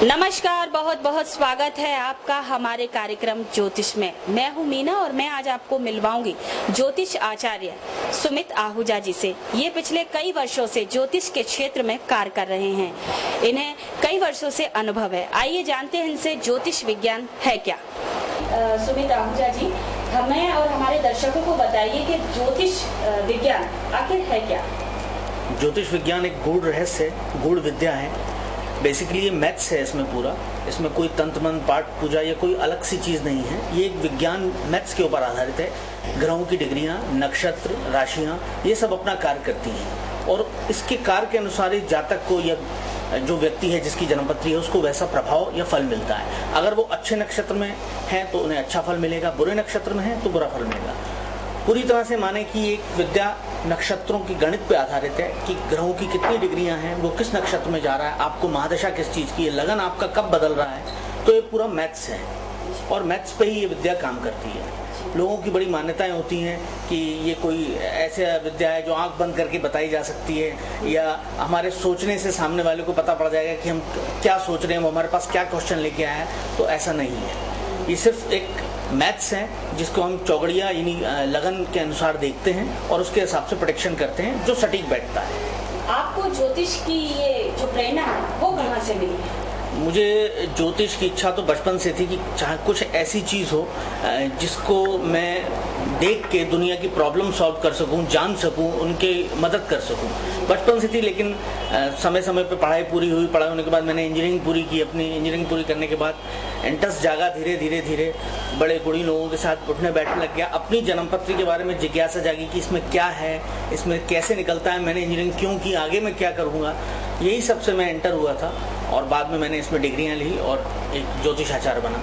नमस्कार, बहुत बहुत स्वागत है आपका हमारे कार्यक्रम ज्योतिष में। मैं हूं मीना और मैं आज आपको मिलवाऊंगी ज्योतिष आचार्य सुमित आहूजा जी से। ये पिछले कई वर्षों से ज्योतिष के क्षेत्र में कार्य कर रहे हैं। इन्हें कई वर्षों से अनुभव है। आइए जानते हैं इनसे ज्योतिष विज्ञान है क्या। सुमित आहूजा जी, हमें और हमारे दर्शकों को बताइए कि ज्योतिष विज्ञान आखिर है क्या। ज्योतिष विज्ञान एक गूढ़ रहस्य है, गूढ़ विद्या है। बेसिकली ये मैथ्स है इसमें पूरा। इसमें कोई तंत्र मंत्र पाठ पूजा या कोई अलग सी चीज नहीं है। ये एक विज्ञान मैथ्स के ऊपर आधारित है। ग्रहों की डिग्रियां, नक्षत्र, राशियां, ये सब अपना कार्य करती हैं और इसके कार्य के अनुसार ही जातक को या जो व्यक्ति है जिसकी जन्मपत्री है उसको वैसा प्रभाव या फल मिलता है। अगर वो अच्छे नक्षत्र में है तो उन्हें अच्छा फल मिलेगा, बुरे नक्षत्र में है तो बुरा फल मिलेगा। पूरी तरह से माने कि एक विद्या नक्षत्रों की गणित पे आधारित है कि ग्रहों की कितनी डिग्रियां हैं, वो किस नक्षत्र में जा रहा है, आपको महादशा किस चीज की है, लगन आपका कब बदल रहा है। तो ये पूरा मैथ्स है और मैथ्स पे ही ये विद्या काम करती है। लोगों की बड़ी मान्यताएं होती हैं कि ये कोई ऐसे विद्या है जो आंख बंद करके बताई जा सकती है या हमारे सोचने से सामने वाले को पता पड़ जाएगा कि हम क्या सोच रहे हैं, वो हमारे पास क्या क्वेश्चन लेके आया है। तो ऐसा नहीं है। ये सिर्फ एक मैथ्स है जिसको हम चौगड़िया यानी लगन के अनुसार देखते हैं और उसके हिसाब से प्रेडिक्शन करते हैं जो सटीक बैठता है। आपको ज्योतिष की ये जो प्रेरणा है वो कहाँ से मिली है? मुझे ज्योतिष की इच्छा तो बचपन से थी कि चाहे कुछ ऐसी चीज हो जिसको मैं देख के दुनिया की प्रॉब्लम सॉल्व कर सकूं, जान सकूं, उनके मदद कर सकूं। बचपन से थी, लेकिन समय समय पे पढ़ाई पूरी हुई। पढ़ाई होने के बाद मैंने इंजीनियरिंग पूरी की। अपनी इंजीनियरिंग पूरी करने के बाद इंटरेस्ट जागा, धीरे धीरे बड़े गुणी लोगों के साथ उठने बैठने लग गया। अपनी जन्मपत्री के बारे में जिज्ञासा जागी कि इसमें क्या है, इसमें कैसे निकलता है, मैंने इंजीनियरिंग क्यों की, आगे मैं क्या करूंगा। यही सबसे मैं एंटर हुआ था और बाद में मैंने इसमें डिग्रियां ली और एक ज्योतिष आचार्य बना।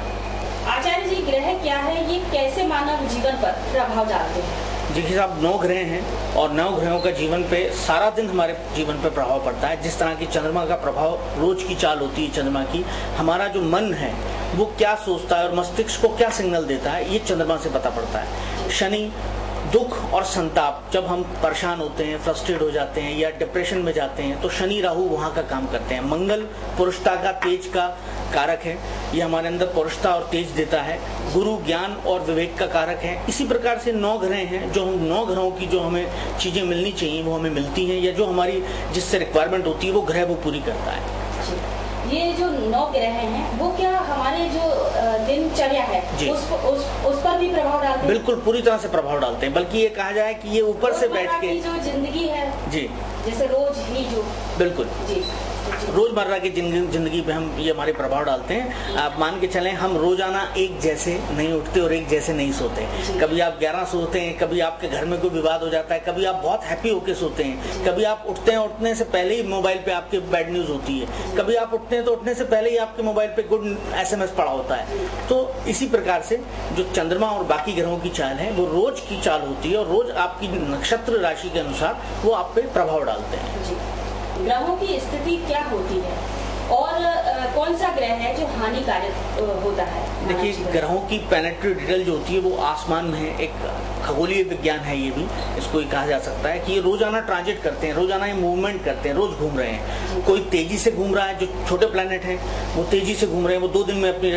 आचार्य जी, ग्रह क्या है, ये कैसे मानव जीवन पर प्रभाव डालते हैं? देखिए साहब, 9 ग्रह हैं और 9 ग्रहों का जीवन पे सारा दिन हमारे जीवन पे प्रभाव पड़ता है। जिस तरह की चंद्रमा का प्रभाव रोज की चाल होती है चंद्रमा की, हमारा जो मन है वो क्या सोचता है और मस्तिष्क को क्या सिग्नल देता है, ये चंद्रमा से पता पड़ता है। शनि दुख और संताप, जब हम परेशान होते हैं, फ्रस्ट्रेट हो जाते हैं या डिप्रेशन में जाते हैं तो शनि राहु वहां का काम करते हैं। मंगल पुरुषता का, तेज का कारक है, ये हमारे अंदर पुरुषता और तेज देता है। गुरु ज्ञान और विवेक का कारक है। इसी प्रकार से 9 ग्रह हैं जो हम 9 ग्रहों की जो हमें चीजें मिलनी चाहिए वो हमें मिलती हैं, या जो हमारी जिससे रिक्वायरमेंट होती है वो ग्रह वो पूरी करता है। ये जो 9 ग्रह हैं वो क्या हमारे जो दिनचर्या है उस पर भी प्रभाव डालते हैं? बिल्कुल, पूरी तरह से प्रभाव डालते हैं। बल्कि ये कहा जाए कि ये ऊपर से बैठ के जो जिंदगी है जी, जैसे रोज ही जो बिल्कुल जी रोजमर्रा की जिंदगी पे हम ये हमारे प्रभाव डालते हैं। आप मान के चलें, हम रोजाना एक जैसे नहीं उठते और एक जैसे नहीं सोते। कभी आप 11 सोते हैं, कभी आपके घर में कोई विवाद हो जाता है, कभी आप बहुत हैप्पी होके सोते हैं, कभी आप उठते हैं, उठने से पहले ही मोबाइल पे आपके बैड न्यूज होती है, कभी आप उठते हैं तो उठने से पहले ही आपके मोबाइल पे गुड SMS पड़ा होता है। तो इसी प्रकार से जो चंद्रमा और बाकी ग्रहों की चाल है वो रोज की चाल होती है और रोज आपकी नक्षत्र राशि के अनुसार वो आप पे प्रभाव डालते हैं। ग्रहों की स्थिति क्या होती है और कौन सा ग्रह है जो हानिकारक होता है? देखिए, ग्रहों की प्लैनेटरी डिटेल जो होती है वो आसमान में है। एक खगोलीय विज्ञान है ये भी, इसको ही कहा जा सकता है कि ये रोजाना ट्रांजिट करते हैं, रोजाना ये मूवमेंट करते हैं, रोज घूम रहे हैं। कोई तेजी से घूम रहा है, जो छोटे प्लैनेट हैं वो तेजी से घूम रहे हैं, वो 2 दिन में अपनी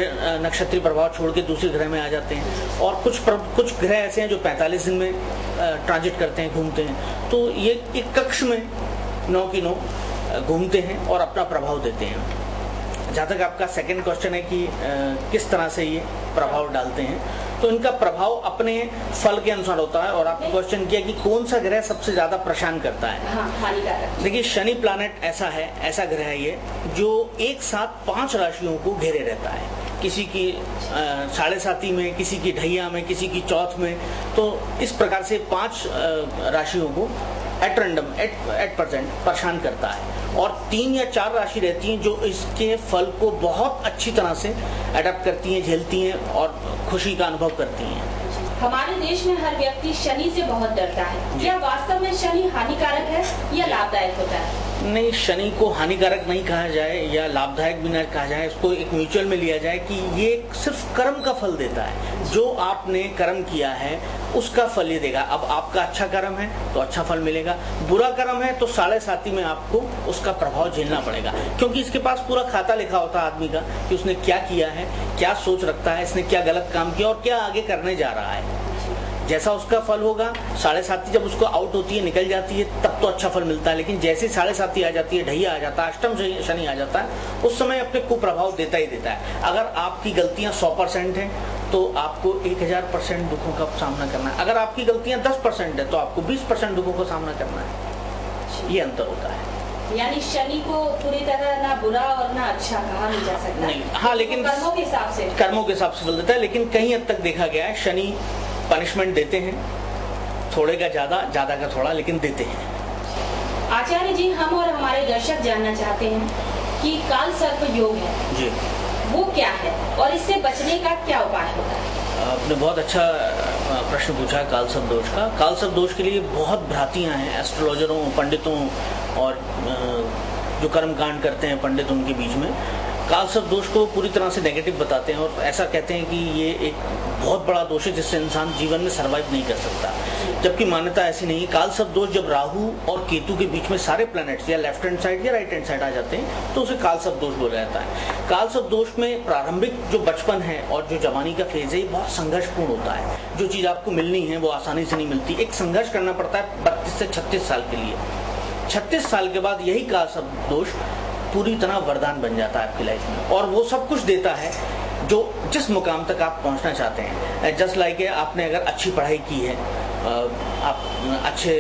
नक्षत्रीय प्रभाव छोड़ के दूसरे ग्रह में आ जाते हैं। और कुछ ग्रह ऐसे हैं जो 45 दिन में ट्रांजिट करते हैं, घूमते हैं। तो ये एक कक्ष में 9 की 9 घूमते हैं और अपना प्रभाव देते हैं। जहाँ तक आपका सेकंड क्वेश्चन है कि किस तरह से ये प्रभाव डालते हैं, तो इनका प्रभाव अपने फल के अनुसार होता है। और आपने क्वेश्चन किया कि कौन सा ग्रह सबसे ज्यादा परेशान करता है। हानिकारक। देखिए, शनि प्लैनेट ऐसा ग्रह है ये जो एक साथ 5 राशियों को घेरे रहता है। किसी की 7.5 में, किसी की ढैया में, किसी की चौथ में। तो इस प्रकार से 5 राशियों को एट रैंडम एट परसेंट परेशान करता है। और 3 या 4 राशि रहती हैं जो इसके फल को बहुत अच्छी तरह से अडेप्ट करती हैं, झेलती हैं और खुशी का अनुभव करती हैं। हमारे देश में हर व्यक्ति शनि से बहुत डरता है। क्या वास्तव में शनि हानिकारक है या लाभदायक होता है? नहीं, शनि को हानिकारक नहीं कहा जाए या लाभदायक भी नहीं कहा जाए, इसको एक म्यूचुअल में लिया जाए कि ये सिर्फ कर्म का फल देता है। जो आपने कर्म किया है उसका फल ये देगा। अब आपका अच्छा कर्म है तो अच्छा फल मिलेगा, बुरा कर्म है तो 7.5 में आपको उसका प्रभाव झेलना पड़ेगा, क्योंकि इसके पास पूरा खाता लिखा होता है आदमी का कि उसने क्या किया है, क्या सोच रखता है, इसने क्या गलत काम किया और क्या आगे करने जा रहा है। जैसा उसका फल होगा, 7.5 जब उसको आउट होती है, निकल जाती है, तब तो अच्छा फल मिलता है। लेकिन जैसे 7.5 आ जाती है, ढैया आ जाता है, अष्टम शनि आ जाता है, उस समय अपने कुप्रभाव देता ही देता है। अगर आपकी गलतियां 100% है तो आपको 1000% दुखों का सामना करना है। अगर आपकी गलतियां 10% है तो आपको 20% दुखों का सामना करना है। ये अंतर होता है। यानी शनि को पूरी तरह ना बुरा और ना अच्छा कहा नहीं जा सकता। नहीं, हाँ, लेकिन कर्मों के हिसाब से फल देता है। लेकिन कहीं हद तक देखा गया है शनि पनिशमेंट देते हैं, थोड़े का ज्यादा, ज्यादा का थोड़ा, लेकिन देते हैं। आचार्य जी, हम और हमारे दर्शक जानना चाहते हैं कि काल सर्प योग है जी, वो क्या है और इससे बचने का क्या उपाय होता है? आपने बहुत अच्छा प्रश्न पूछा है काल सर्प दोष का। काल सर्प दोष के लिए बहुत भ्रांतियां हैं एस्ट्रोलॉजरों, पंडितों और जो कर्म कांड करते हैं पंडित, उनके बीच में काल सर्प दोष को पूरी तरह से नेगेटिव बताते हैं और ऐसा कहते हैं कि ये एक बहुत बड़ा दोष है जिससे इंसान जीवन में सर्वाइव नहीं कर सकता, जबकि मान्यता ऐसी नहीं है। काल सर्प दोष जब राहु और केतु के बीच में सारे प्लैनेट्स या लेफ्ट हैंड साइड या राइट हैंड साइड आ जाते हैं तो उसे काल सर्प दोष बोला जाता है। काल सर्प दोष में प्रारंभिक जो बचपन है और जो जवानी का फेज है, ये बहुत संघर्षपूर्ण होता है। जो चीज आपको मिलनी है वो आसानी से नहीं मिलती, एक संघर्ष करना पड़ता है 32 से 36 साल के लिए। 36 साल के बाद यही काल सर्प दोष पूरी तरह वरदान बन जाता है आपकी लाइफ में और वो सब कुछ देता है जो जिस मुकाम तक आप पहुंचना चाहते हैं। जस्ट लाइक आपने अगर अच्छी पढ़ाई की है, आप अच्छे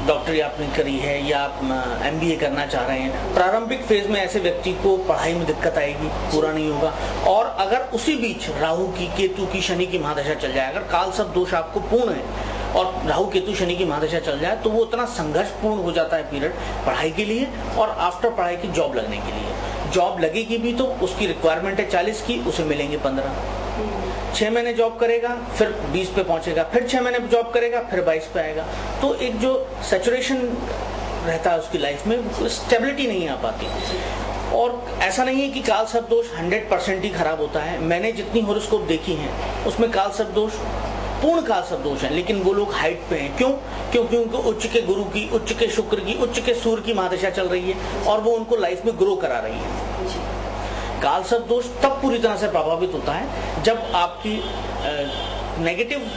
डॉक्टरी आपने करी है या आप MBA करना चाह रहे हैं, प्रारंभिक फेज में ऐसे व्यक्ति को पढ़ाई में दिक्कत आएगी, पूरा नहीं होगा। और अगर उसी बीच राहु की, केतु की, शनि की महादशा चल जाए, अगर काल सर्प दोष आपको पूर्ण है और राहु केतु शनि की महादशा चल जाए तो वो इतना संघर्षपूर्ण हो जाता है पीरियड पढ़ाई के लिए और आफ्टर पढ़ाई की जॉब लगने के लिए। जॉब लगेगी भी तो उसकी रिक्वायरमेंट है 40 की, उसे मिलेंगे 15। 6 महीने जॉब करेगा, फिर 20 पे पहुंचेगा, फिर 6 महीने जॉब करेगा, फिर 22 पे आएगा। तो एक जो सैचुरेशन रहता है उसकी लाइफ में, स्टेबिलिटी नहीं आ पाती। और ऐसा नहीं है कि काल सर्प दोष 100% ही खराब होता है। मैंने जितनी हॉरोस्कोप देखी हैं उसमें काल सर्प दोष पूर्ण काल सर्प दोष है, लेकिन वो लोग हाइट पे हैं। क्यों? क्योंकि उनको उच्च के गुरु की, उच्च के शुक्र की, उच्च के सूर्य की महादशा चल रही है और वो उनको लाइफ में ग्रो करा रही है। काल सर्प दोष तब पूरी तरह से प्रभावित होता है जब आपकी नेगेटिव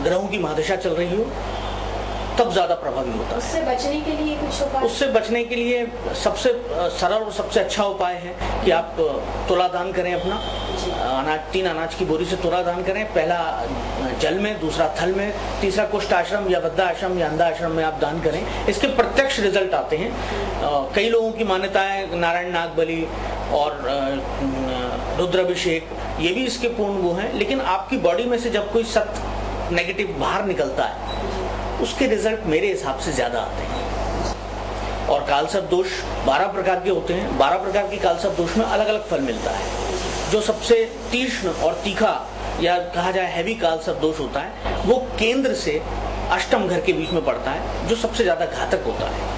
ग्रहों की महादशा चल रही हो, तब ज्यादा प्रभावी होता है। उससे बचने के लिए कुछ उपाय? उससे बचने के लिए सबसे सरल और सबसे अच्छा उपाय है कि आप तुला दान करें अपना। अनाज, 3 अनाज की बोरी से तुला दान करें। पहला जल में, दूसरा थल में, तीसरा कुष्ठ आश्रम या वृद्धाश्रम या अंधाश्रम में आप दान करें। इसके प्रत्यक्ष रिजल्ट आते हैं। कई लोगों की मान्यता है नारायण नाग बलि और रुद्राभिषेक, ये भी इसके पूर्ण वो हैं। लेकिन आपकी बॉडी में से जब कोई सत्य नेगेटिव बाहर निकलता है उसके रिजल्ट मेरे हिसाब से ज्यादा आते हैं। और काल सर्प दोष 12 प्रकार के होते हैं। 12 प्रकार के काल सर्प दोष में अलग अलग फल मिलता है। जो सबसे तीक्ष्ण और तीखा या कहा जाए हैवी काल सर्प दोष होता है वो केंद्र से अष्टम घर के बीच में पड़ता है, जो सबसे ज्यादा घातक होता है।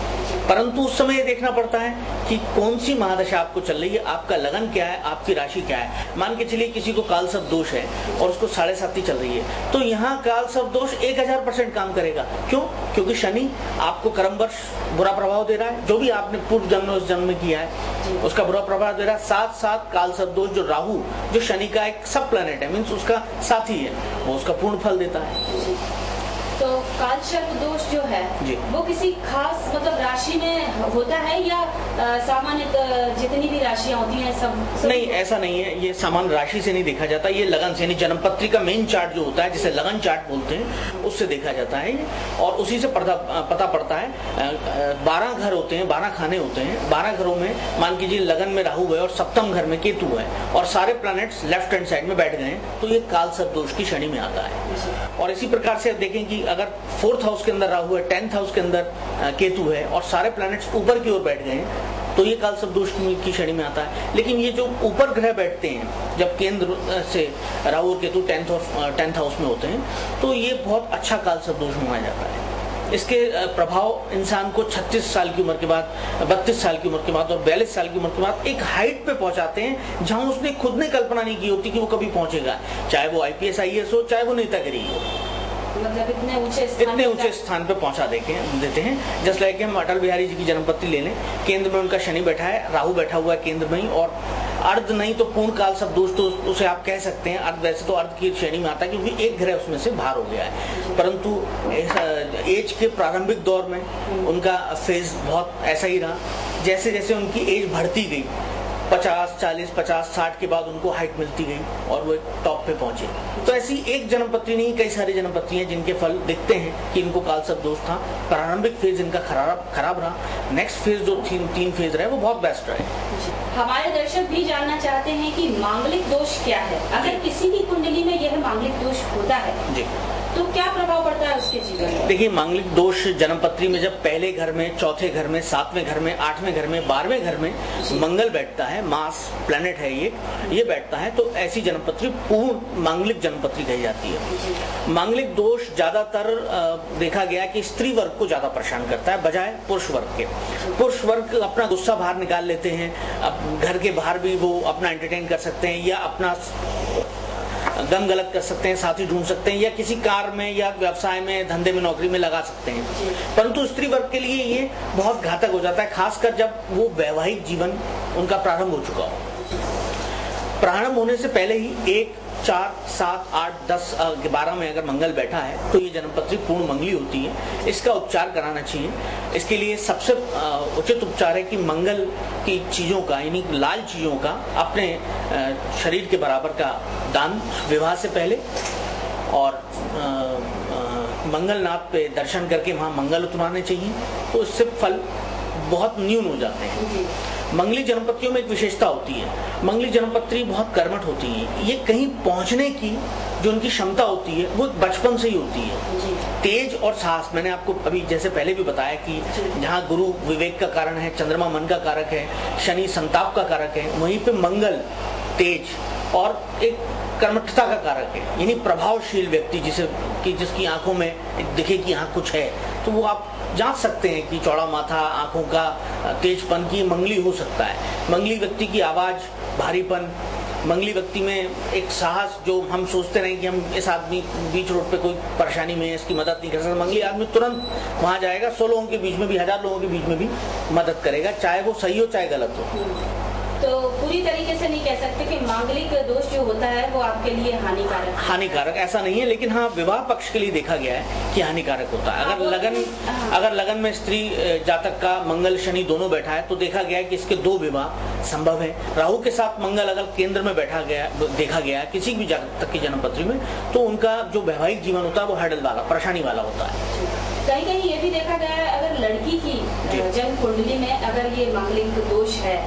परंतु उस समय ये देखना पड़ता है कि कौन सी महादशा आपको चल रही है, आपका लगन क्या है, आपकी राशि क्या है। मान के चलिए किसी को काल सर्प दोष है और उसको 7.5 चल रही है, तो यहाँ काल सर्प दोष 1000% काम करेगा। क्यों? क्योंकि शनि आपको कर्मवश बुरा प्रभाव दे रहा है, जो भी आपने पूर्व जन्म उस जन्म में किया है उसका बुरा प्रभाव दे रहा है। साथ साथ काल सर्प दोष जो राहु, जो शनि का एक सब प्लैनेट है, मीन्स उसका साथी है, वो उसका पूर्ण फल देता है। तो काल सर्प दोष जो है वो किसी खास मतलब राशि में होता है या सामान्य जितनी भी राशियां होती हैं सब? नहीं, ऐसा नहीं है। ये सामान्य राशि से नहीं देखा जाता, ये लगन से, यानी जन्मपत्री का मेन चार्ट जो होता है जिसे लगन चार्ट बोलते हैं, उससे देखा जाता है और उसी से पता पड़ता है। 12 घर होते हैं, 12 खाने होते हैं। 12 घरों में मान कीजिए लगन में राहु है और सप्तम घर में केतु है और सारे प्लैनेट्स लेफ्ट हैंड साइड में बैठ गए हैं, तो ये काल सर्प दोष की श्रेणी में आता है। और इसी प्रकार से देखें कि अगर 4th हाउस के अंदर राहु है, 10th हाउस के अंदर केतु है और सारे प्लैनेट्स ऊपर की ओर बैठ गए हैं, तो ये काल सर्प दोष की श्रेणी में आता है। लेकिन ये जो ऊपर ग्रह बैठते हैं जब केंद्र से राहु और केतु 10th हाउस में होते हैं, तो ये बहुत अच्छा काल सर्प दोष माना जाता है। इसके प्रभाव इंसान को 36 साल की उम्र के बाद, 32 साल की उम्र के बाद और 42 साल की उम्र के बाद एक हाइट पे पहुंचाते हैं जहां उसने खुद ने कल्पना नहीं की होती कि वो कभी पहुंचेगा, चाहे वो IPS IAS हो, चाहे वो नेतागिरी हो। मतलब इतने ऊंचे स्थान पे पहुंचा देते हैं। जस्ट लाइक हम अटल बिहारी जी की जन्मपत्ति ले लें, केंद्र में उनका शनि बैठा है, राहु बैठा हुआ है केंद्र में ही, और अर्ध नहीं तो पूर्ण काल सब दोस्तों उसे आप कह सकते हैं। अर्ध वैसे तो अर्ध की श्रेणी में आता है क्योंकि एक ग्रह उसमें से बाहर हो गया है, परंतु एज के प्रारंभिक दौर में उनका फेज बहुत ऐसा ही रहा। जैसे जैसे उनकी एज बढ़ती गई, 50, 40, 50, 60 के बाद उनको हाइट मिलती गई और वो टॉप पे पहुंचे। तो ऐसी एक जन्मपत्री नहीं, कई सारी जन्मपत्री हैं जिनके फल दिखते हैं कि इनको कालसर्प दोष था। प्रारंभिक फेज इनका खराब रहा, नेक्स्ट फेज जो 3 फेज रहे वो बहुत बेस्ट रहे। हमारे दर्शक भी जानना चाहते हैं कि मांगलिक दोष क्या है। अगर किसी की कुंडली में यह मांगलिक दोष होता है जी, तो क्या प्रभाव पड़ता है उसके जीवन में? देखिए, मांगलिक दोष जन्मपत्री में जब पहले घर में, चौथे घर में, 7वें घर में, 8वें घर में, 12वें घर में मंगल बैठता है, मास प्लेनेट है ये बैठता है, तो ऐसी जन्मपत्री पूर्ण मांगलिक जन्मपत्री कही जाती है। मांगलिक दोष ज्यादातर देखा गया कि स्त्री वर्ग को ज्यादा परेशान करता है बजाय पुरुष वर्ग के। पुरुष वर्ग अपना गुस्सा बाहर निकाल लेते हैं, अब घर के बाहर भी वो अपना एंटरटेन कर सकते हैं या अपना गम गलत कर सकते हैं, साथी ढूंढ सकते हैं या किसी कार में या व्यवसाय में, धंधे में, नौकरी में लगा सकते हैं। परंतु स्त्री वर्ग के लिए ये बहुत घातक हो जाता है, खासकर जब वो वैवाहिक जीवन उनका प्रारंभ हो चुका हो। प्रारंभ होने से पहले ही 1, 4, 7, 8, 10, 12 में अगर मंगल बैठा है तो ये जन्मपत्री पूर्ण मंगली होती है। इसका उपचार कराना चाहिए। इसके लिए सबसे उचित उपचार है कि मंगल की चीजों का, यानी लाल चीजों का अपने शरीर के बराबर का दान विवाह से पहले, और मंगलनाथ पे दर्शन करके वहां मंगल उतरवाने चाहिए, तो इससे फल बहुत न्यून हो जाते हैं। मंगली जन्मपत्रियों में एक विशेषता होती है, मंगली जन्मपत्री बहुत कर्मठ होती है। ये कहीं पहुंचने की जो उनकी क्षमता होती है वो बचपन से ही होती है। तेज और साहस, मैंने आपको अभी जैसे पहले भी बताया कि जहाँ गुरु विवेक का कारण है, चंद्रमा मन का कारक है, शनि संताप का कारक है, वहीं पे मंगल तेज और एक कर्मठता का कारक है, यानी प्रभावशील व्यक्ति जिसकी आंखों में दिखे कि यहाँ कुछ है, तो वो आप जांच सकते हैं कि चौड़ा माथा, आंखों का तेजपन की मंगली हो सकता है। मंगली व्यक्ति की आवाज, भारीपन, मंगली व्यक्ति में एक साहस, जो हम सोचते रहे कि हम इस आदमी बीच रोड पे कोई परेशानी में है, इसकी मदद नहीं कर सकते, मंगली आदमी तुरंत वहां जाएगा, 100 लोगों के बीच में भी, 1000 लोगों के बीच में भी मदद करेगा, चाहे वो सही हो चाहे गलत हो। तो पूरी तरीके से नहीं कह सकते कि मांगलिक दोष जो होता है वो आपके लिए हानिकारक ऐसा नहीं है, लेकिन हाँ, विवाह पक्ष के लिए देखा गया है कि हानिकारक होता है। अगर लगन में स्त्री जातक का मंगल शनि दोनों बैठा है तो देखा गया है कि इसके 2 विवाह संभव है। राहु के साथ मंगल अगर केंद्र में देखा गया किसी भी जातक की जन्मपत्री में, तो उनका जो वैवाहिक जीवन होता है वो हर्डल वाला, परेशानी वाला होता है। कहीं कहीं ये भी देखा गया है, अगर लड़की की जन्म कुंडली में अगर ये मांगलिक दोष है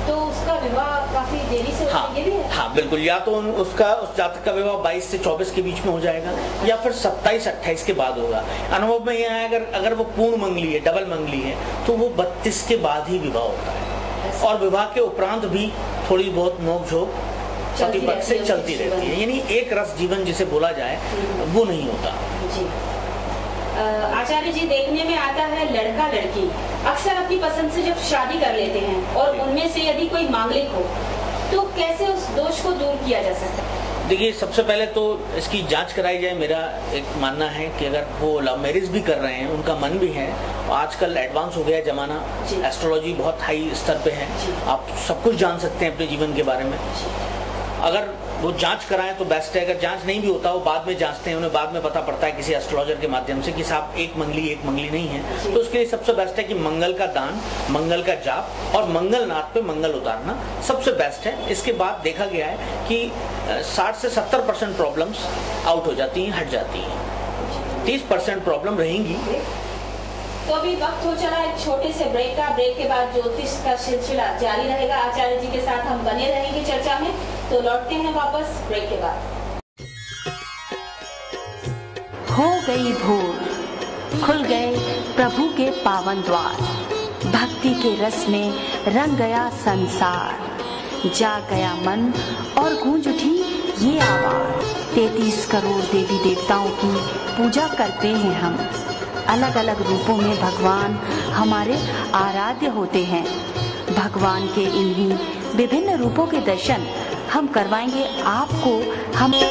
तो उसका विवाह काफी देरी से होता है। ये भी है? हाँ बिल्कुल, या तो उस जातक का विवाह 22 से 24 के बीच में हो जाएगा या फिर 27-28 के बाद होगा। अनुभव में यह है अगर वो पूर्ण मंगली है, डबल मंगली है, तो वो 32 के बाद ही विवाह होता है, और विवाह के उपरांत भी थोड़ी बहुत नोक-झोंक पति पक्ष से चलती रहती है, यानी एक रस जीवन जिसे बोला जाए वो नहीं होता। आचार्य जी, देखने में आता है लड़का लड़की अक्सर अपनी पसंद से जब शादी कर लेते हैं और उनमें से यदि कोई मांगलिक हो तो कैसे उस दोष को दूर किया जा सकता है? देखिए, सबसे पहले तो इसकी जांच कराई जाए। मेरा एक मानना है कि अगर वो लव मैरिज भी कर रहे हैं, उनका मन भी है, आजकल एडवांस हो गया जमाना, एस्ट्रोलॉजी बहुत हाई स्तर पे है, आप सब कुछ जान सकते हैं अपने जीवन के बारे में। अगर वो जांच कराएं तो बेस्ट है। अगर जांच नहीं भी होता, वो बाद में जांचते हैं, उन्हें बाद में पता पड़ता है किसी एस्ट्रोलॉजर के माध्यम से कि साहब एक मंगली नहीं है, तो उसके लिए सबसे बेस्ट है कि मंगल का दान, मंगल का जाप और मंगलनाथ पे मंगल उतारना सबसे बेस्ट है। इसके बाद देखा गया है कि 60 से 70% प्रॉब्लम्स आउट हो जाती हैं, हट जाती हैं, 30% प्रॉब्लम रहेंगी। तो अभी वक्त हो चला एक छोटे से ब्रेक का। ब्रेक के बाद ज्योतिष का सिलसिला जारी रहेगा। आचार्य जी के साथ हम बने रहेंगे चर्चा में, तो लौटते हैं वापस ब्रेक के बाद। हो गई भोर, खुल गए प्रभु के पावन द्वार, भक्ति के रस में रंग गया संसार, जाग गया मन और गूंज उठी ये आवाज, 33 करोड़ देवी देवताओं की पूजा करते हैं हम, अलग अलग रूपों में भगवान हमारे आराध्य होते हैं। भगवान के इन्हीं विभिन्न रूपों के दर्शन हम करवाएंगे आपको। हमारे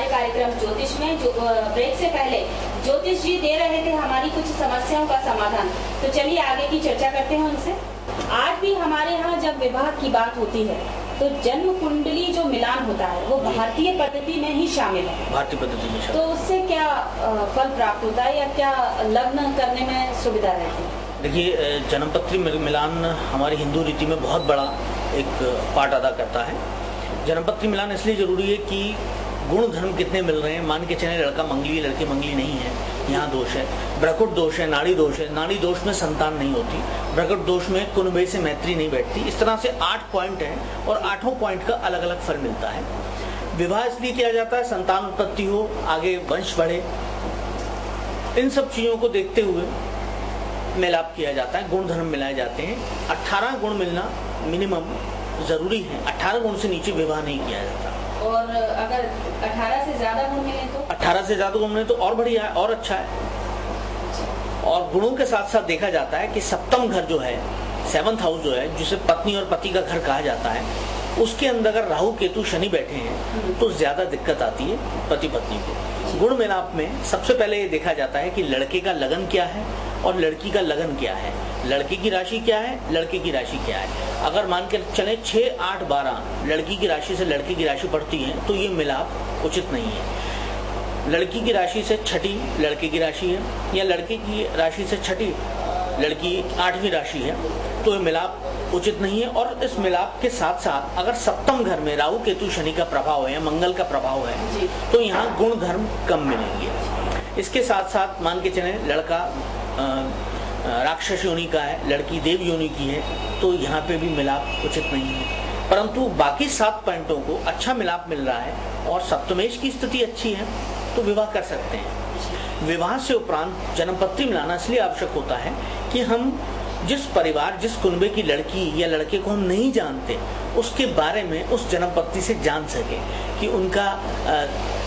कार्यक्रम ज्योतिष में जो ब्रेक से पहले ज्योतिष जी दे रहे थे हमारी कुछ समस्याओं का समाधान, तो चलिए आगे की चर्चा करते हैं उनसे। आज भी हमारे यहाँ जब विवाह की बात होती है तो जन्म कुंडली जो मिलान होता है वो भारतीय पद्धति में ही शामिल है। भारतीय पद्धति में शामिल। तो उससे क्या फल प्राप्त होता है या क्या लग्न करने में सुविधा रहती है? देखिए, जन्मपत्री मिलान हमारी हिंदू रीति में बहुत बड़ा एक पार्ट अदा करता है। जन्मपत्री मिलान इसलिए जरूरी है कि गुण धर्म कितने मिल रहे हैं। मान के चले लड़का मंगली है, लड़की मंगली नहीं है, यहाँ दोष है। ब्रकुट दोष है, नाड़ी दोष है, नाड़ी दोष में संतान नहीं होती। ब्रकुट दोष में कुनबे से मैत्री नहीं बैठती। इस तरह से 8 पॉइंट हैं और 8 पॉइंट का अलग अलग फल मिलता है। विवाह इसलिए किया जाता है संतान उत्पत्ति हो, आगे वंश बढ़े। इन सब चीजों को देखते हुए मिलाप किया जाता है, गुण धर्म मिलाए जाते हैं। 18 गुण मिलना मिनिमम जरूरी है। 18 गुण से नीचे विवाह नहीं किया जाता। और अगर 18 से ज्यादा गुण मिले तो? 18 से ज्यादा गुण मिले तो और बढ़िया है, और अच्छा है। और गुणों के साथ साथ देखा जाता है कि सप्तम घर जो है, 7th हाउस जो है, जिसे पत्नी और पति का घर कहा जाता है, उसके अंदर अगर राहु केतु शनि बैठे हैं तो ज्यादा दिक्कत आती है पति पत्नी को। गुण मिलाप में सबसे पहले ये देखा जाता है कि लड़के का लगन क्या है और लड़की का लगन क्या है, लड़के की राशि क्या है, लड़के की राशि क्या है। अगर मान के चले 6, 8, 12 लड़की की राशि से लड़के की राशि पड़ती है तो ये मिलाप उचित नहीं है। लड़की की राशि से 6ठी लड़के की राशि है या लड़के की राशि से 6ठी लड़की 8वीं राशि है तो ये मिलाप उचित नहीं है। और इस मिलाप के साथ साथ अगर सप्तम घर में राहु केतु शनि का प्रभाव है, मंगल का प्रभाव है, तो यहाँ गुण धर्म कम मिलेंगे। इसके साथ साथ मान के चले लड़का राक्षस योनि का है, लड़की देव योनि की है, तो यहाँ पे भी मिलाप उचित नहीं है। परंतु बाकी 7 पॉइंटों को अच्छा मिलाप मिल रहा है और सप्तमेश की स्थिति अच्छी है तो विवाह कर सकते हैं। विवाह से उपरांत जन्मपत्री मिलाना इसलिए आवश्यक होता है कि हम जिस परिवार, जिस कुनबे की लड़की या लड़के को हम नहीं जानते, उसके बारे में उस जन्मपत्री से जान सके कि उनका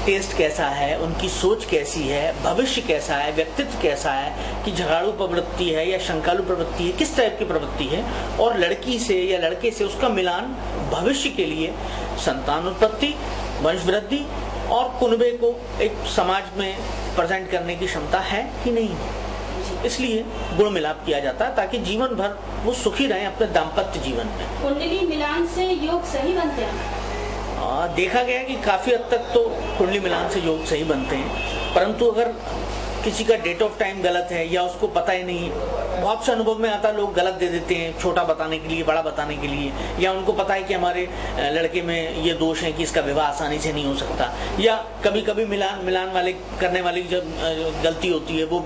टेस्ट कैसा है, उनकी सोच कैसी है, भविष्य कैसा है, व्यक्तित्व कैसा है, कि झगड़ालू प्रवृत्ति है या शंकालु प्रवृत्ति है, किस टाइप की प्रवृत्ति है। और लड़की से या लड़के से उसका मिलान भविष्य के लिए संतान उत्पत्ति, वंश वृद्धि और कुनबे को एक समाज में प्रेजेंट करने की क्षमता है कि नहीं। इसलिए गुण मिलाप किया जाता है ताकि जीवन भर वो सुखी रहे अपने दाम्पत्य जीवन में। कुंडली मिलान से योग सही बनते हैं? देखा गया कि काफी हद तक तो कुंडली मिलान से योग सही बनते हैं, परंतु अगर किसी का डेट ऑफ टाइम गलत है या उसको पता ही नहीं, बहुत से अनुभव में आता है लोग गलत दे देते हैं, छोटा बताने के लिए, बड़ा बताने के लिए, या उनको पता है कि हमारे लड़के में ये दोष है कि इसका विवाह आसानी से नहीं हो सकता, या कभी कभी मिलान वाले करने वाली जब गलती होती है वो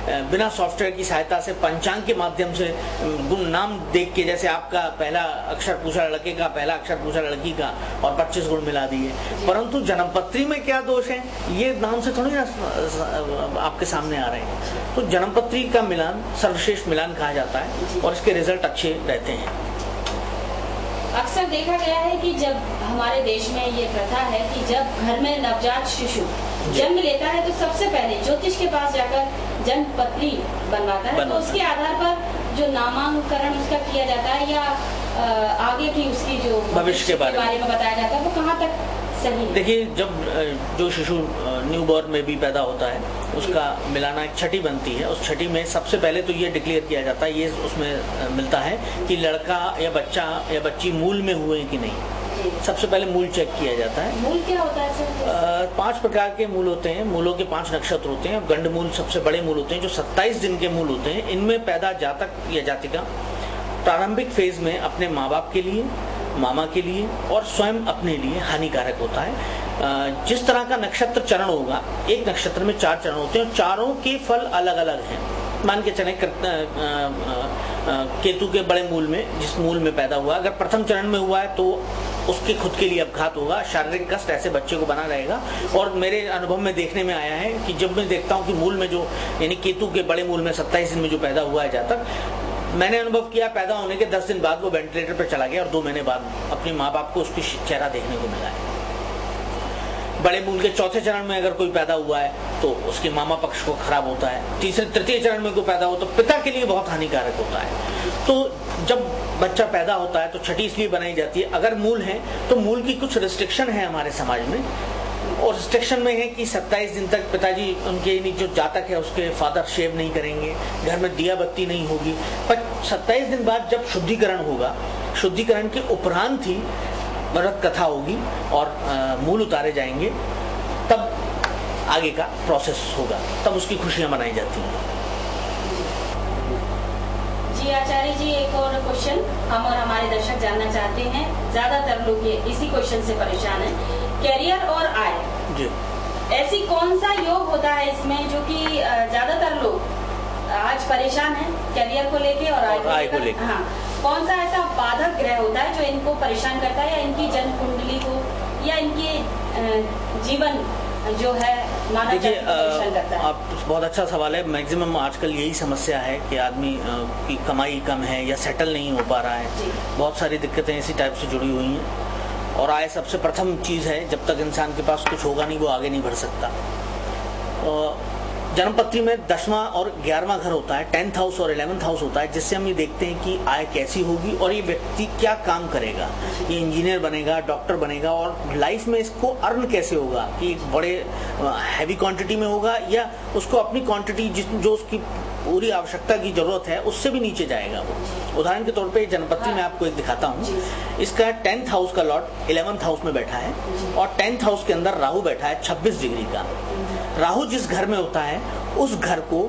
बिना सॉफ्टवेयर की सहायता से पंचांग के माध्यम से गुण नाम देख के, जैसे आपका पहला अक्षर पूछा लड़के का, पहला अक्षर पूछा लड़की का और 25 गुण मिला दिए। परंतु जन्मपत्री में क्या दोष है ये नाम से थोड़ी ना आपके सामने आ रहे हैं। तो जन्मपत्री का मिलान सर्वश्रेष्ठ मिलान कहा जाता है और इसके रिजल्ट अच्छे रहते हैं। अक्सर देखा गया है कि जब हमारे देश में ये प्रथा है कि जब घर में नवजात शिशु जन्म लेता है तो सबसे पहले ज्योतिष के पास जाकर जन्मपत्री बनवाता है, तो उसके आधार पर जो नामांकन उसका किया जाता है या आगे की उसकी जो भविष्य के बारे में बताया जाता है वो कहाँ तक सही है? देखिए, जब जो शिशु न्यूबॉर्न में भी पैदा होता है उसका मिलाना एक छठी बनती है। उस छठी में सबसे पहले तो ये डिक्लेयर किया जाता है, ये उसमें मिलता है कि लड़का या बच्चा या बच्ची मूल में हुए कि नहीं। सबसे पहले मूल चेक किया जाता है। मूल क्या होता है सर? 5 प्रकार के मूल होते हैं। मूलों के 5 नक्षत्र होते हैं। गंड मूल सबसे बड़े मूल होते हैं जो 27 दिन के मूल होते हैं। इनमें पैदा जातक या जातिका प्रारंभिक फेज में अपने माँ बाप के लिए, मामा के लिए और स्वयं अपने लिए हानिकारक होता है। जिस तरह का नक्षत्र चरण होगा, एक नक्षत्र में 4 चरण होते हैं और चारों के फल अलग अलग हैं। मान के चले केतु के बड़े मूल में, जिस मूल में पैदा हुआ, अगर प्रथम चरण में हुआ है तो उसके खुद के लिए अपघात होगा, शारीरिक कष्ट ऐसे बच्चे को बना रहेगा। और मेरे अनुभव में देखने में आया है कि जब मैं देखता हूँ कि मूल में जो यानी केतु के बड़े मूल में 27 दिन में जो पैदा हुआ है जातक, मैंने अनुभव किया पैदा होने के 10 दिन बाद वो वेंटिलेटर पर चला गया और 2 महीने बाद अपने माँ बाप को उसकी चेहरा देखने को मिला है। बड़े मूल के चौथे चरण में अगर कोई पैदा हुआ है तो उसके मामा पक्ष को खराब होता है। तीसरे तृतीय चरण में कोई पैदा हो तो पिता के लिए बहुत हानिकारक होता है। तो जब बच्चा पैदा होता है तो छठी इसलिए बनाई जाती है, अगर मूल है तो मूल की कुछ रिस्ट्रिक्शन है हमारे समाज में, और रिस्ट्रिक्शन में है कि 27 दिन तक पिताजी उनके जो जातक है उसके फादर शेव नहीं करेंगे, घर में दिया बत्ती नहीं होगी। पर 27 दिन बाद जब शुद्धिकरण होगा, शुद्धिकरण के उपरांत ही व्रत कथा होगी और मूल उतारे जाएंगे, तब आगे का प्रोसेस होगा, तब उसकी खुशियां मनाई जाती हैं। जी आचार्य जी, एक और क्वेश्चन हम और हमारे दर्शक जानना चाहते हैं। ज्यादातर लोग ये इसी क्वेश्चन से परेशान हैं, कैरियर और आय जी, ऐसी कौन सा योग होता है इसमें जो कि ज्यादातर लोग आज परेशान हैं कैरियर को लेके और आय को लेकर? हाँ, कौन सा ऐसा बाधक ग्रह होता है जो इनको परेशान करता है, या इनकी जन्म कुंडली को, या इनकी जीवन जो है मानव जाति को परेशान करता है? आप बहुत अच्छा सवाल है। मैक्सिमम आजकल यही समस्या है कि आदमी की कमाई कम है या सेटल नहीं हो पा रहा है। बहुत सारी दिक्कतें इसी टाइप से जुड़ी हुई हैं, और आय सबसे प्रथम चीज है। जब तक इंसान के पास कुछ होगा नहीं वो आगे नहीं बढ़ सकता। जन्मपत्री में 10वां और 11वां घर होता है, 10th हाउस और 11th हाउस होता है, जिससे हम ये देखते हैं कि आय कैसी होगी और ये व्यक्ति क्या काम करेगा। ये इंजीनियर बनेगा, डॉक्टर बनेगा, और लाइफ में इसको अर्न कैसे होगा, कि बड़े हैवी क्वांटिटी में होगा या उसको अपनी क्वांटिटी जो उसकी पूरी आवश्यकता की जरूरत है उससे भी नीचे जाएगा वो। उदाहरण के तौर पे जन्मपत्री में आपको एक दिखाता हूँ। इसका 10th हाउस का लॉर्ड 11th हाउस में बैठा है, और 10th हाउस के अंदर राहु बैठा है 26 डिग्री का। राहु जिस घर में होता है उस घर को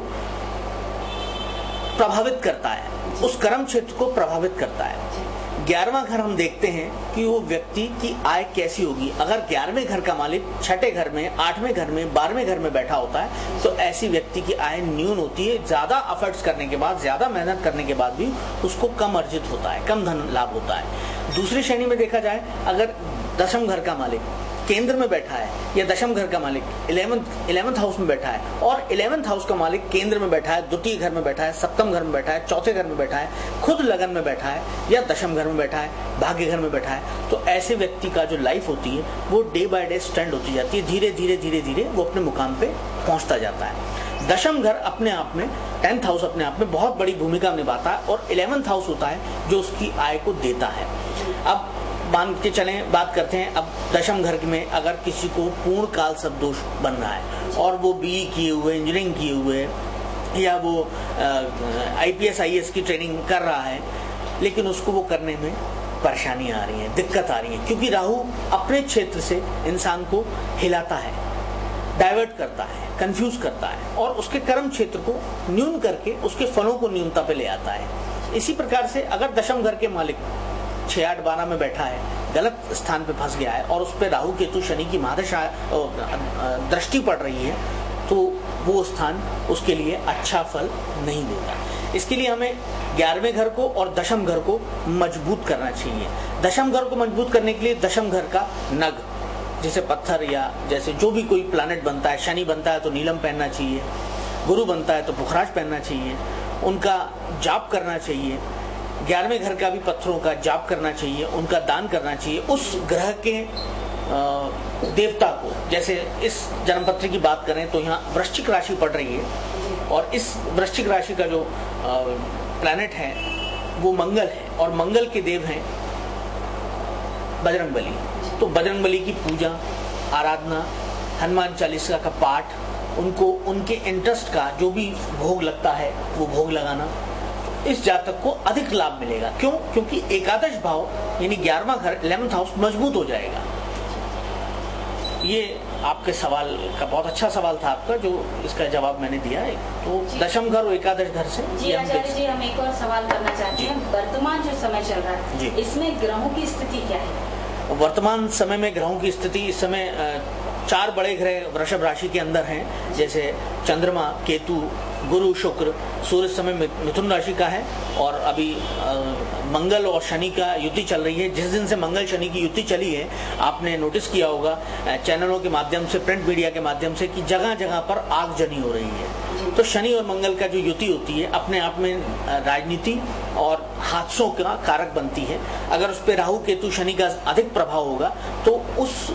प्रभावित करता है, उस कर्म क्षेत्र को प्रभावित करता है। 11वां घर हम देखते हैं कि वो व्यक्ति की आय कैसी होगी। अगर 11वें घर का मालिक 6ठे घर में, 8वें घर में, 12वें घर में बैठा होता है तो ऐसी व्यक्ति की आय न्यून होती है। ज्यादा एफर्ट्स करने के बाद, ज्यादा मेहनत करने के बाद भी उसको कम अर्जित होता है, कम धन लाभ होता है। दूसरी श्रेणी में देखा जाए, अगर 10वें घर का मालिक केंद्र में बैठा है या 10वें घर का मालिक 11th हाउस में बैठा है, और 11th हाउस का मालिक केंद्र में बैठा है, द्वितीय घर में बैठा है, सप्तम घर में बैठा है, चौथे घर में बैठा है, खुद लगन में बैठा है, या 10वें घर में बैठा है, भाग्य घर में बैठा है, तो ऐसे व्यक्ति का जो लाइफ होती है वो डे बाय डे स्टैंड होती जाती है। धीरे धीरे धीरे धीरे वो अपने मुकाम पे पहुंचता जाता है। 10वां घर अपने आप में, 10th हाउस अपने आप में बहुत बड़ी भूमिका निभाता है, और 11th हाउस होता है जो उसकी आय को देता है। अब मान के चलें, बात करते हैं अब 10वें घर में अगर किसी को पूर्ण काल सदोष बन रहा है और वो बीई किए हुए, इंजीनियरिंग किए हुए, या वो IPS IAS की ट्रेनिंग कर रहा है, लेकिन उसको वो करने में परेशानी आ रही है, दिक्कत आ रही है, क्योंकि राहु अपने क्षेत्र से इंसान को हिलाता है, डाइवर्ट करता है, कंफ्यूज करता है, और उसके कर्म क्षेत्र को न्यून करके उसके फलों को न्यूनता पे ले आता है। इसी प्रकार से अगर 10वें घर के मालिक 6, 8, 12 में बैठा है, गलत स्थान पे फंस गया है, और उस पर राहु केतु शनि की महादशा दृष्टि पड़ रही है, तो वो स्थान उसके लिए अच्छा फल नहीं देता। इसके लिए हमें 11वें घर को और 10वें घर को मजबूत करना चाहिए। 10वें घर को मजबूत करने के लिए 10वें घर का नग, जैसे पत्थर या जैसे जो भी कोई प्लैनेट बनता है, शनि बनता है तो नीलम पहनना चाहिए, गुरु बनता है तो पुखराज पहनना चाहिए, उनका जाप करना चाहिए। 11वें घर का भी पत्थरों का जाप करना चाहिए, उनका दान करना चाहिए। उस ग्रह के देवता को, जैसे इस जन्मपत्री की बात करें तो यहाँ वृश्चिक राशि पड़ रही है, और इस वृश्चिक राशि का जो प्लैनेट है वो मंगल है, और मंगल के देव हैं बजरंगबली। तो बजरंगबली की पूजा, आराधना, हनुमान चालीसा का पाठ, उनको उनके इंटरेस्ट का जो भी भोग लगता है वो भोग लगाना, इस जातक को अधिक लाभ मिलेगा। क्यों? क्योंकि एकादश भाव यानी 11वां घर 11th हाउस मजबूत हो जाएगा। ये आपके सवाल का बहुत अच्छा सवाल था आपका, जो इसका जवाब मैंने दिया है। तो 10वें घर और एकादश घर से जी आचार्य जी, हम एक और सवाल करना चाहते हैं। वर्तमान जो समय चल रहा है इसमें ग्रहों की स्थिति क्या है? वर्तमान समय में ग्रहों की स्थिति, इस समय 4 बड़े ग्रह वृषभ राशि के अंदर हैं, जैसे चंद्रमा, केतु, गुरु, शुक्र। सूर्य समय मिथुन राशि का है, और अभी मंगल और शनि का युति चल रही है। जिस दिन से मंगल शनि की युति चली है, आपने नोटिस किया होगा चैनलों के माध्यम से, प्रिंट मीडिया के माध्यम से, कि जगह जगह पर आगजनी हो रही है। तो शनि और मंगल का जो युति होती है अपने आप में राजनीति और हादसों का कारक बनती है। अगर उस पर राहु केतु शनि का अधिक प्रभाव होगा तो उस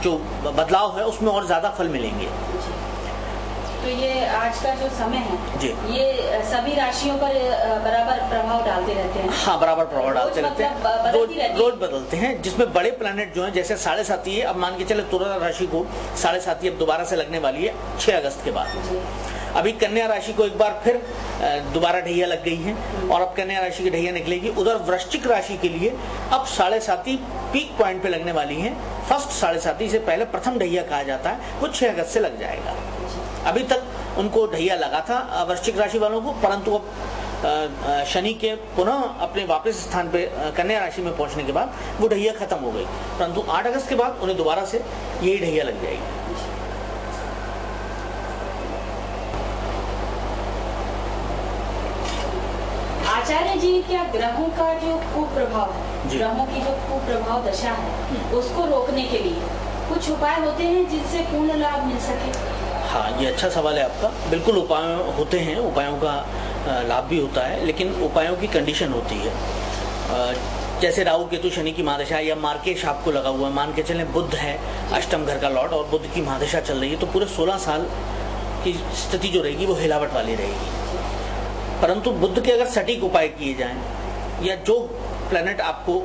जो बदलाव है उसमें और ज्यादा फल मिलेंगे। तो ये आज का जो समय है जी, ये सभी राशियों पर बराबर प्रभाव डालते रहते हैं। हाँ, बराबर प्रभाव डालते रहते हैं, रोज बदलते हैं। जिसमें बड़े प्लैनेट जो हैं, जैसे 7.5 है, अब मान के चले तुला राशि को 7.5 अब दोबारा से लगने वाली है 6 अगस्त के बाद। अभी कन्या राशि को एक बार फिर दोबारा ढैया लग गई है और अब कन्या राशि की ढैया निकलेगी। उधर वृश्चिक राशि के लिए अब 7.5 पीक पॉइंट पे लगने वाली है। फर्स्ट 7.5 से पहले प्रथम ढैया कहा जाता है, वो 6 अगस्त से लग जाएगा। अभी तक उनको ढैया लगा था वृश्चिक राशि वालों को, परंतु अब शनि के पुनः अपने वापस स्थान पे कन्या राशि में पहुंचने के बाद वो ढैया खत्म हो गई, परंतु 8 अगस्त के बाद उन्हें दोबारा से यही ढैया लग जाएगी। आचार्य जी, क्या ग्रहों का जो कुप्रभाव है, ग्रहों की जो कुप्रभाव दशा है, उसको रोकने के लिए कुछ उपाय होते हैं जिससे पूर्ण लाभ मिल सके? हाँ, ये अच्छा सवाल है आपका। बिल्कुल उपाय होते हैं, उपायों का लाभ भी होता है, लेकिन उपायों की कंडीशन होती है। जैसे राहु केतु शनि की महादशा या मार्केश आपको लगा हुआ है, मान के चलें बुध है अष्टम घर का लॉर्ड और बुध की महादशा चल रही है, तो पूरे 16 साल की स्थिति जो रहेगी वो हिलावट वाली रहेगी। परंतु बुध के अगर सटीक उपाय किए जाएं या जो प्लैनेट आपको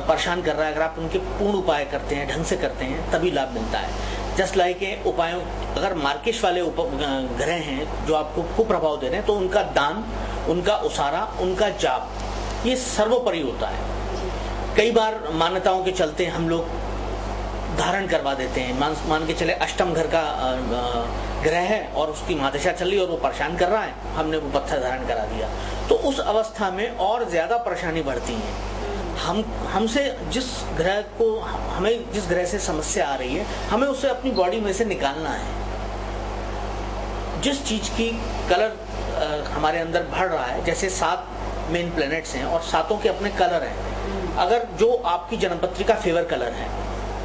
परेशान कर रहा है, अगर आप उनके पूर्ण उपाय करते हैं, ढंग से करते हैं, तभी लाभ मिलता है। जस्ट लाइक उपायों, अगर मार्केश वाले ग्रह हैं जो आपको कुप्रभाव दे रहे हैं, तो उनका दान, उनका उसारा, उनका जाप, ये सर्वोपरि होता है। कई बार मान्यताओं के चलते हम लोग धारण करवा देते हैं। मान के चले अष्टम घर का ग्रह है और उसकी महादशा चल रही है और वो परेशान कर रहा है, हमने वो पत्थर धारण करा दिया, तो उस अवस्था में और ज्यादा परेशानी बढ़ती है। हमसे जिस ग्रह को, हमें जिस ग्रह से समस्या आ रही है, हमें उसे अपनी बॉडी में से निकालना है। जिस चीज की कलर हमारे अंदर बढ़ रहा है, जैसे 7 मेन प्लैनेट्स हैं और 7 के अपने कलर हैं। अगर जो आपकी जन्मपत्री का फेवर कलर है,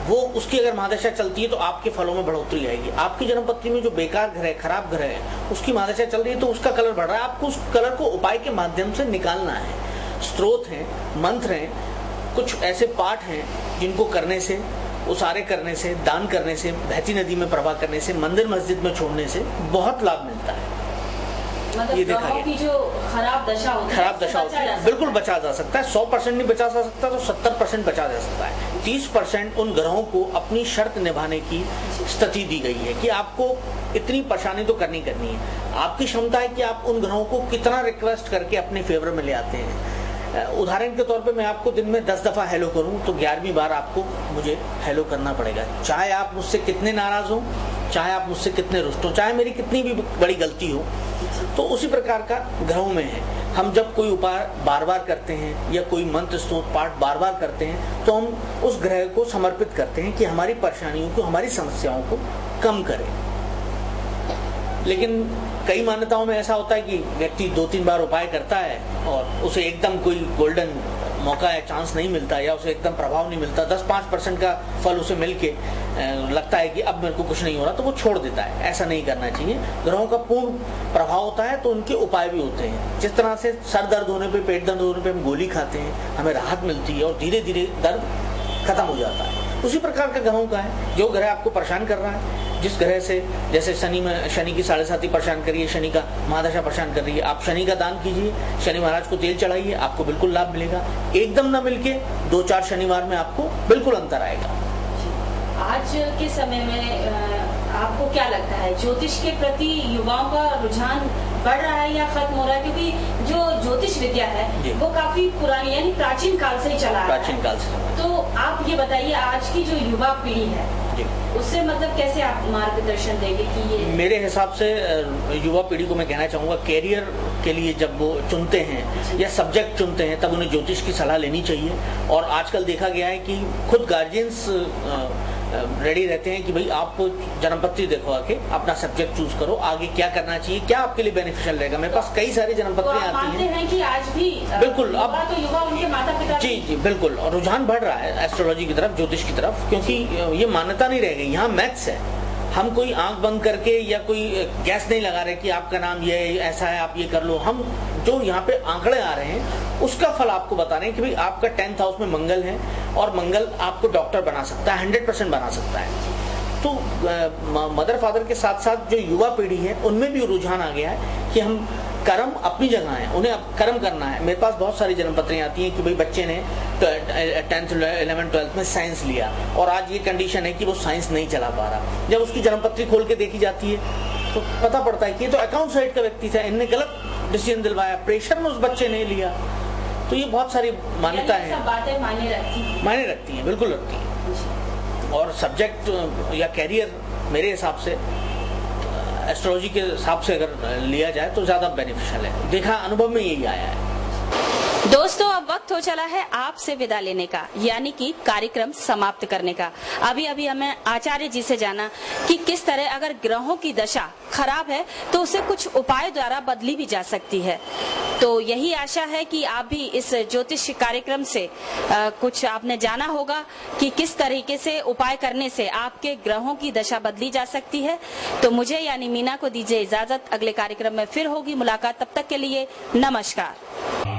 वो उसकी अगर महादशा चलती है तो आपके फलों में बढ़ोतरी आएगी। आपकी जन्मपत्री में जो बेकार ग्रह है, खराब ग्रह है, उसकी महादशा चल रही है तो उसका कलर बढ़ रहा है, आपको उस कलर को उपाय के माध्यम से निकालना है। स्त्रोत हैं, मंत्र हैं, कुछ ऐसे पाठ हैं जिनको करने से, उसारे करने से, दान करने से, बहती नदी में प्रवाह करने से, मंदिर मस्जिद में छोड़ने से बहुत लाभ मिलता है। मतलब ये देखा गया, की जो खराब दशा होती है, बिल्कुल बचा जा सकता है। 100% नहीं बचा जा सकता तो 70% बचा जा सकता है। 30% उन ग्रहों को अपनी शर्त निभाने की स्थिति दी गई है कि आपको इतनी परेशानी तो करनी है। आपकी क्षमता है कि आप उन ग्रहों को कितना रिक्वेस्ट करके अपने फेवर में ले आते हैं। उदाहरण के तौर पे मैं आपको दिन में 10 दफा हेलो करूं तो 11वीं बार आपको मुझे हेलो करना पड़ेगा, चाहे आप मुझसे कितने नाराज हो, चाहे आप मुझसे कितने रुष्ट हो, चाहे मेरी कितनी भी बड़ी गलती हो। तो उसी प्रकार का ग्रहों में है। हम जब कोई उपाय बार बार करते हैं या कोई मंत्र स्तोत्र पाठ बार बार करते हैं, तो हम उस ग्रह को समर्पित करते हैं कि हमारी परेशानियों को, हमारी समस्याओं को कम करे। लेकिन कई मान्यताओं में ऐसा होता है कि व्यक्ति 2-3 बार उपाय करता है और उसे एकदम कोई गोल्डन मौका या चांस नहीं मिलता, या उसे एकदम प्रभाव नहीं मिलता, 10-5% का फल उसे मिलके लगता है कि अब मेरे को कुछ नहीं हो रहा, तो वो छोड़ देता है। ऐसा नहीं करना चाहिए। ग्रहों का पूर्ण प्रभाव होता है तो उनके उपाय भी होते हैं। जिस तरह से सर दर्द होने पे, पेट दर्द होने पे हम गोली खाते हैं, हमें राहत मिलती है और धीरे धीरे दर्द खत्म हो जाता है, उसी प्रकार का ग्रहों का है। जो ग्रह आपको परेशान कर रहा है, जिस ग्रह से, जैसे शनि की 7.5 परेशान करिए, शनि का महादशा परेशान कर रही है, आप शनि का दान कीजिए, शनि महाराज को तेल चढ़ाइए, आपको बिल्कुल लाभ मिलेगा। एकदम ना मिलके 2-4 शनिवार में आपको बिल्कुल अंतर आएगा। आज के समय में आपको क्या लगता है, ज्योतिष के प्रति युवाओं का रुझान बढ़ रहा है या खत्म हो रहा है? क्योंकि जो ज्योतिष विद्या है वो काफी पुरानी, यानी प्राचीन काल से ही चला रहा है। प्राचीन काल से। तो आप ये बताइए, आज की जो युवा पीढ़ी है उससे मतलब कैसे आप मार्गदर्शन देंगे कि ये? मेरे हिसाब से युवा पीढ़ी को मैं कहना चाहूंगा, कैरियर के लिए जब वो चुनते हैं या सब्जेक्ट चुनते हैं, तब उन्हें ज्योतिष की सलाह लेनी चाहिए। और आजकल देखा गया है कि खुद गार्जियंस रेडी रहते हैं कि भाई आप जन्मपत्री देखो, आके अपना सब्जेक्ट चूज करो, आगे क्या करना चाहिए, क्या आपके लिए बेनिफिशियल रहेगा। मेरे पास कई सारी जन्मपत्रियां आती हैं कि आज भी बिल्कुल अब तो युवा उनके माता पिता जी बिल्कुल, और रुझान बढ़ रहा है एस्ट्रोलॉजी की तरफ, ज्योतिष की तरफ, क्योंकि ये मान्यता नहीं रह गई। यहाँ मैथ्स है। हम कोई आंख बंद करके या कोई गैस नहीं लगा रहे कि आपका नाम ये ऐसा है, आप ये कर लो। हम जो यहाँ पे आंकड़े आ रहे हैं उसका फल आपको बता रहे हैं कि भाई आपका 10th हाउस में मंगल है और मंगल आपको डॉक्टर बना सकता है, 100% बना सकता है। तो मदर फादर के साथ साथ जो युवा पीढ़ी है उनमें भी रुझान आ गया है कि हम कर्म अपनी जगह है, उन्हें अब कर्म करना है। मेरे पास बहुत सारी जन्मपत्रियां आती हैं कि भाई बच्चे ने 10th 11th 12th में साइंस लिया और आज ये कंडीशन है कि वो साइंस नहीं चला पा रहा। जब उसकी जन्मपत्री खोल के देखी जाती है तो पता पड़ता है कि ये तो अकाउंट साइड का व्यक्ति था, इनने गलत डिसीजन दिलवाया, प्रेशर में उस बच्चे ने लिया। तो ये बहुत सारी मान्यताएं हैं, बातें मायने रखती हैं, बिल्कुल रखती हैं। और सब्जेक्ट या कैरियर मेरे हिसाब से एस्ट्रोलॉजी के हिसाब से अगर लिया जाए तो ज्यादा बेनिफिशियल है। देखा, अनुभव में यही आया है। दोस्तों, अब वक्त हो चला है आपसे विदा लेने का, यानी कि कार्यक्रम समाप्त करने का। अभी अभी हमें आचार्य जी से जाना कि किस तरह अगर ग्रहों की दशा खराब है तो उसे कुछ उपाय द्वारा बदली भी जा सकती है। तो यही आशा है कि आप भी इस ज्योतिष कार्यक्रम से कुछ आपने जाना होगा कि किस तरीके से उपाय करने से आपके ग्रहों की दशा बदली जा सकती है। तो मुझे यानी मीना को दीजिए इजाजत, अगले कार्यक्रम में फिर होगी मुलाकात। तब तक के लिए नमस्कार।